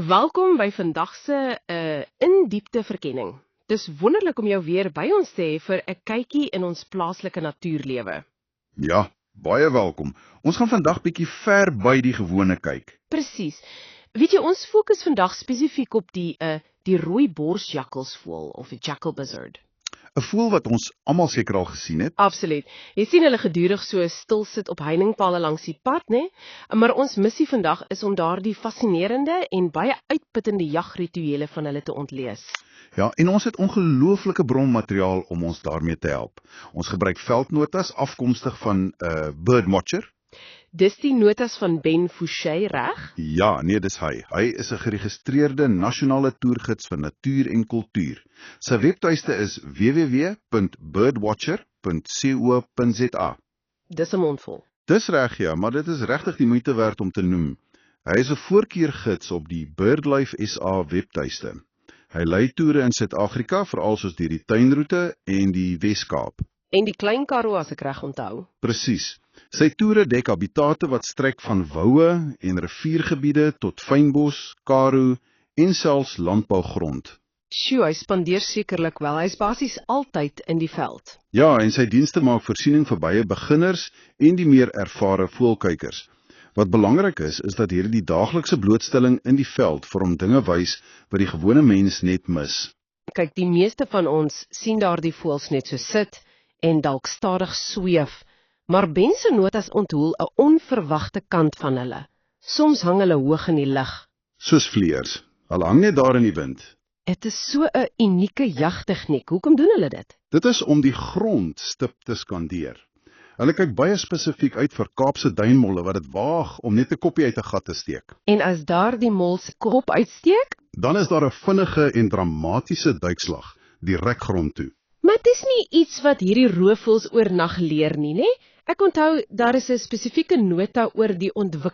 Welkom by vandag se in-diepte verkenning. Dis wonderlik om jou weer by ons te hê vir 'n kykie in ons plaaslike natuurlewe. Ja, baie welkom. Ons gaan vandag bietjie ver by die gewone kyk. Presies. Weet jy, ons fokus vandag spesifiek op die rooi borsjakkalsvoël of 'n jackal buzzard. 'n Voël wat ons almal seker al gesien het. Absoluut. Jy sien hulle gedurig so stil sit op heiningspale langs die pad, né? Maar ons missie vandag is om daardie fascinerende en baie uitputtende jagrituele van hulle te ontlees. Ja, en ons het ongelooflike bronmateriaal om ons daarmee te help. Ons gebruik veldnotas afkomstig van Birdwatcher. Dis die notas van Ben Fouché, reg? Ja, nee, dis hy. Hy is 'n geregistreerde nasionale toergids vir natuur en kultuur. Sy webtuiste is www.birdwatcher.co.za. Dis 'n mondvol. Dis reg, ja, maar dit is regtig die moeite werd om te noem. Hy is 'n voorkeurgids op die BirdLife SA webtuiste. Hy lei toere in Suid-Afrika, veral soos deur die tuinroete en die Wes-Kaap. En die Klein Karoo, as ek reg onthou. Presies. Sy toere dek habitate wat strek van woue en riviergebiede tot fynbos, karoo en selfs landbougrond. Sjoe, hy spandeer sekerlik wel. Hy's basies altyd in die veld. Ja, en sy dienste maak voorsiening vir baie beginners en die meer ervare voëlkykers. Wat belangrik is dat hierdie daaglikse blootstelling in die veld vir hom dinge wys wat die gewone mens net mis. Kyk, die meeste van ons sien daardie voëls net so sit en dalk stadig sweef, maar Ben se notas onthoel 'n onverwagte kant van hulle. Soms hang hulle hoog in die lug. Soos vleiers. Hulle hang net daar in die wind. Dit is so 'n unieke jagtegniek. Hoekom doen hulle dit? Dit is om die grond stip te skandeer. Hulle kyk baie spesifiek uit vir Kaapse duinmolle wat dit waag om net 'n koppie uit 'n gat te steek. En as daardie mol se kop uitsteek, Dan is daar 'n vinnige en dramatiese duikslag direk grond toe. maar dit is nie iets wat hierdie roofvoëls oornag leer nie, né? Ek onthou daar is 'n spesifieke nota oor die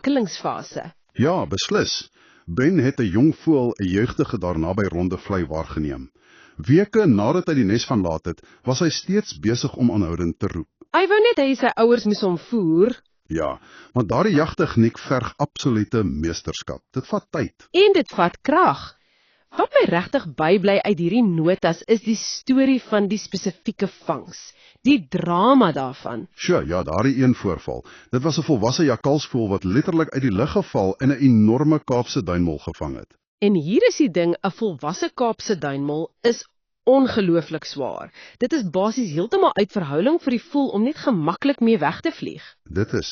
ontwikkelingsfase. Ja, beslis. Ben het 'n jong voël 'n jeugdige daarna by Rondevlei waargeneem. Weke nadat hy die nes van laat het, was hy steeds besig om aanhoudend te roep. Hy wou net hê sy ouers moes hom voer. Ja, maar daardie jagtegniek verg absolute meesterskap. Dit vat tyd. En dit vat krag. Wat my regtig bybly uit hierdie notas is die storie van die spesifieke vangs, die drama daarvan. Sjoe, ja, daardie een voorval. Dit was 'n volwasse jakkalsvoël wat letterlik uit die lug geval en 'n enorme Kaapse duinmol gevang het. En hier is die ding, 'n volwasse Kaapse duinmol is ongelooflik swaar. Dit is basies heeltemal uit verhouding vir die voël om net gemaklik mee weg te vlieg.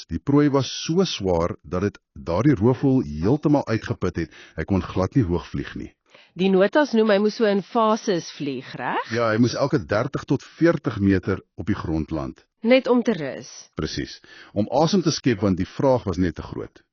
Die prooi was so swaar dat dit daardie roofvoël heeltemal uitgeput het. Hy kon glad nie hoog vlieg nie. Die notas noem hy moes so in fases vlieg, reg? Ja, hy moes elke 30 tot 40 meter op die grond land. Net om te rus. Presies. Om asem te skep want die vraag was net te groot.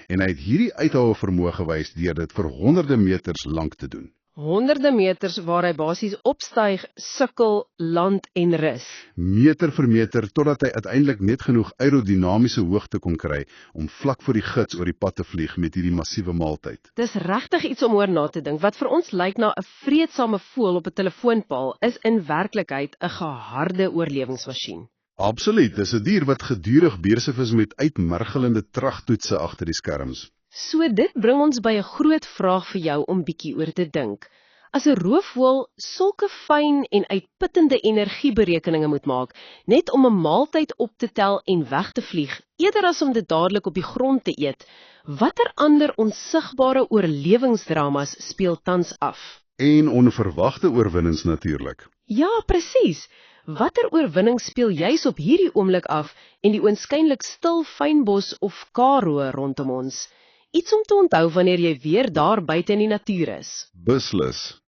En hy het hierdie uithoue vermoë gewys deur dit vir honderde meters lank te doen. Honderde meters waar hy basies opstyg, sukkel, land en rus. Meter vir meter totdat hy uiteindelik net genoeg aerodinamiese hoogte kon kry om vlak voor die gids oor die pad te vlieg met hierdie massiewe maaltyd. Dis regtig iets om oor na te dink. Wat vir ons lyk na 'n vreedsame voël op 'n telefoonpaal, is in werklikheid 'n geharde oorlewingsmasjien. Absoluut, dis 'n dier wat gedurig besig is met uitmergelende tragtoetse agter die skerms. So dit bring ons by 'n groot vraag vir jou om bietjie oor te dink. As 'n roofvoël sulke fyn en uitputtende energieberekeninge moet maak, net om 'n maaltyd op te tel en weg te vlieg, eerder as om dit dadelik op die grond te eet, watter ander onsigbare oorlewingsdramas speel tans af? En onverwagte oorwinnings natuurlik. Ja, presies. Watter oorwinning speel juis op hierdie oomblik af en die oënskynlik stil fynbos of karoo rondom ons? Iets om te onthou wanneer jy weer daar buite in die natuur is. Beslis.